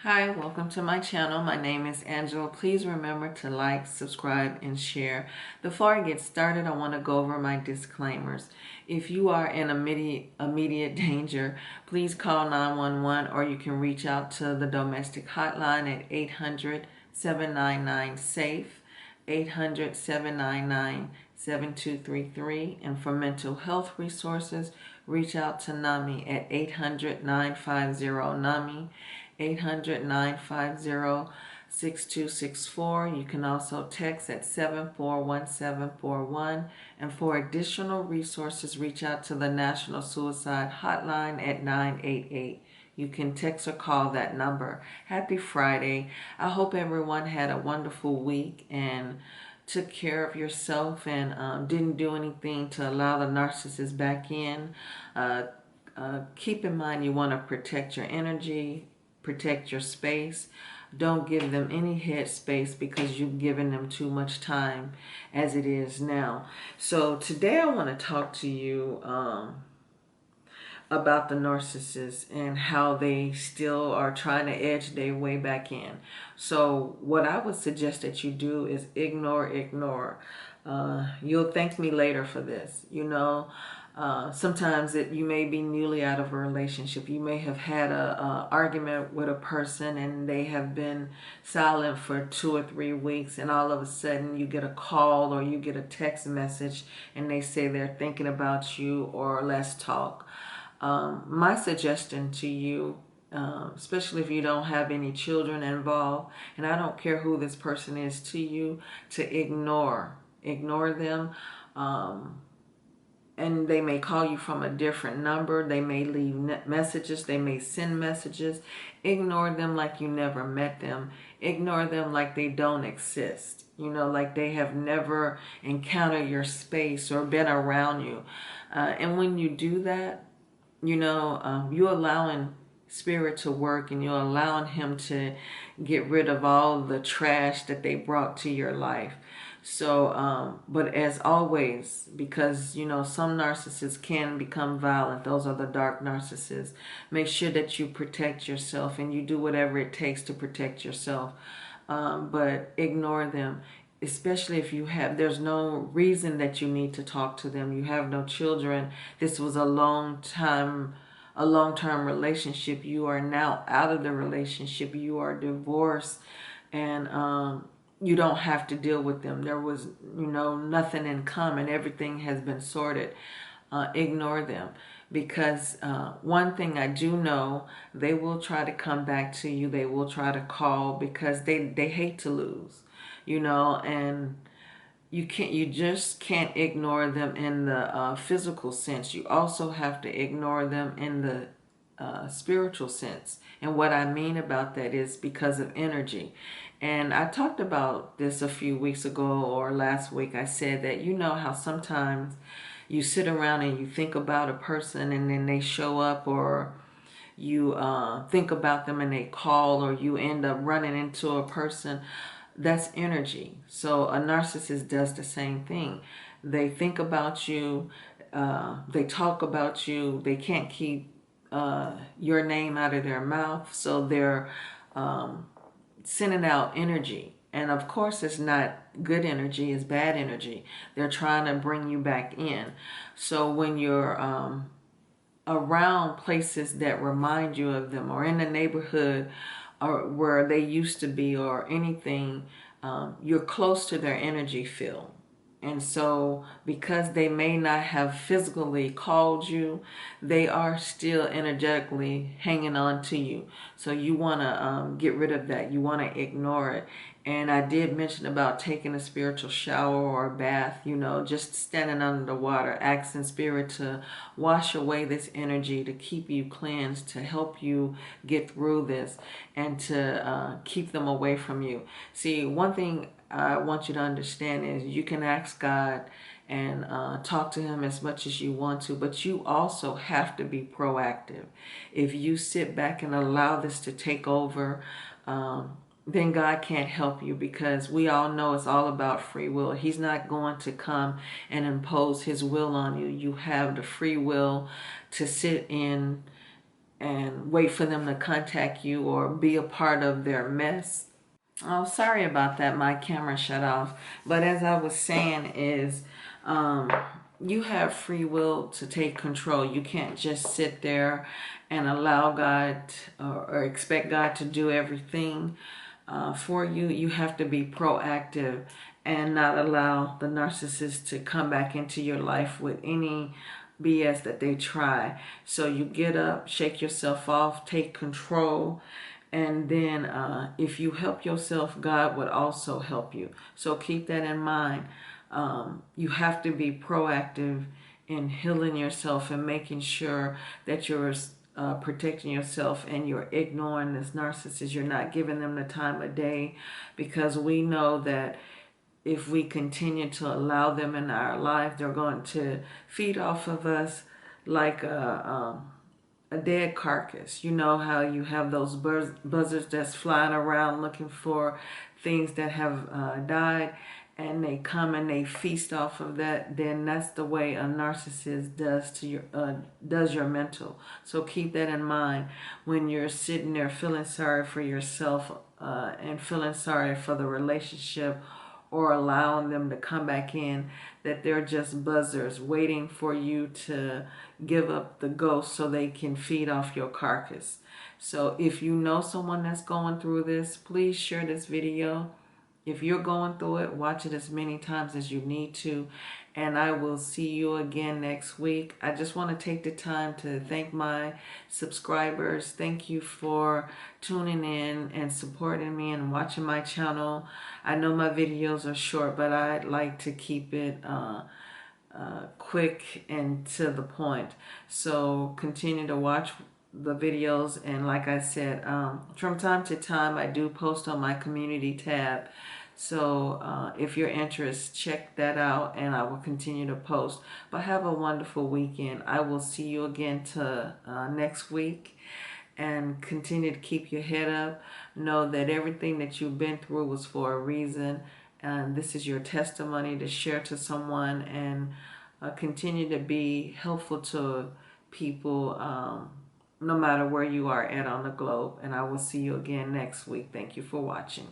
Hi, welcome to my channel. My name is Angela. Please remember to like, subscribe, and share. Before I get started, I want to go over my disclaimers. If you are in immediate danger, please call 911 or you can reach out to the domestic hotline at 800-799-SAFE, 800-799-7233. And for mental health resources, reach out to NAMI at 800-950-NAMI. 800-950-6264. You can also text at 741741. And for additional resources, reach out to the National Suicide Hotline at 988. You can text or call that number. Happy Friday. I hope everyone had a wonderful week and took care of yourself and didn't do anything to allow the narcissist back in. Keep in mind you want to protect your energy, protect your space. Don't give them any head space because you've given them too much time as it is now. So today I want to talk to you about the narcissist and how they still are trying to edge their way back in. So what I would suggest that you do is ignore. You'll thank me later for this. Sometimes you may be newly out of a relationship. You may have had a argument with a person and they have been silent for 2 or 3 weeks, and all of a sudden you get a call or you get a text message and they say they're thinking about you or let's talk. My suggestion to you, especially if you don't have any children involved, and I don't care who this person is to you, to ignore them. And they may call you from a different number. They may leave messages. They may send messages. Ignore them like you never met them. Ignore them like they don't exist. Like they have never encountered your space or been around you. And when you do that, you're allowing Spirit to work, and you're allowing him to get rid of all the trash that they brought to your life. So, but as always, because, some narcissists can become violent. Those are the dark narcissists. Make sure that you protect yourself and you do whatever it takes to protect yourself. But ignore them, especially if there's no reason that you need to talk to them. You have no children. This was a long-term relationship. You are now out of the relationship. You are divorced, and you don't have to deal with them. There was, nothing in common. Everything has been sorted. Ignore them, because one thing I do know, they will try to come back to you. They will try to call because they hate to lose, and you just can't ignore them in the physical sense. You also have to ignore them in the spiritual sense. And what I mean about that is because of energy. And I talked about this a few weeks ago or last week. I said that how sometimes you sit around and you think about a person and then they show up, or you think about them and they call, or you end up running into a person. That's energy. So a narcissist does the same thing. They think about you, they talk about you, they can't keep your name out of their mouth, so they're sending out energy. And of course it's not good energy, it's bad energy. They're trying to bring you back in. So when you're around places that remind you of them, or in the neighborhood or where they used to be, or anything, you're close to their energy field. And so because they may not have physically called you, they are still energetically hanging on to you. So you want to get rid of that. You want to ignore it. And I did mention about taking a spiritual shower or a bath, just standing under the water, asking Spirit to wash away this energy, to keep you cleansed, to help you get through this, and to keep them away from you. See, one thing I want you to understand is you can ask God and talk to him as much as you want to, but you also have to be proactive. If you sit back and allow this to take over, then God can't help you, because we all know it's all about free will. He's not going to come and impose his will on you. You have the free will to sit in and wait for them to contact you or be a part of their mess. Oh, sorry about that. My camera shut off. But as I was saying is, um, you have free will to take control. You can't just sit there and allow God or expect God to do everything for you. You have to be proactive and not allow the narcissist to come back into your life with any BS that they try. So you get up, shake yourself off, take control, and then if you help yourself, God would also help you. So keep that in mind. You have to be proactive in healing yourself and making sure that you're protecting yourself and you're ignoring this narcissist. You're not giving them the time of day, because we know that if we continue to allow them in our life, they're going to feed off of us like a dead carcass. You know how you have those buzzards that's flying around looking for things that have died, and they come and they feast off of that. Then that's the way a narcissist does your mental. So keep that in mind when you're sitting there feeling sorry for yourself and feeling sorry for the relationship, or allowing them to come back in, that they're just buzzers waiting for you to give up the ghost so they can feed off your carcass. So if you know someone that's going through this, please share this video. If you're going through it, watch it as many times as you need to. And I will see you again next week. I just want to take the time to thank my subscribers. Thank you for tuning in and supporting me and watching my channel. I know my videos are short, but I like to keep it quick and to the point. So continue to watch the videos, and like I said, from time to time I do post on my community tab. So if you're interested, check that out, and I will continue to post. But have a wonderful weekend. I will see you again next week, and continue to keep your head up. Know that everything that you've been through was for a reason, and this is your testimony to share to someone, and continue to be helpful to people no matter where you are at on the globe. And I will see you again next week. Thank you for watching.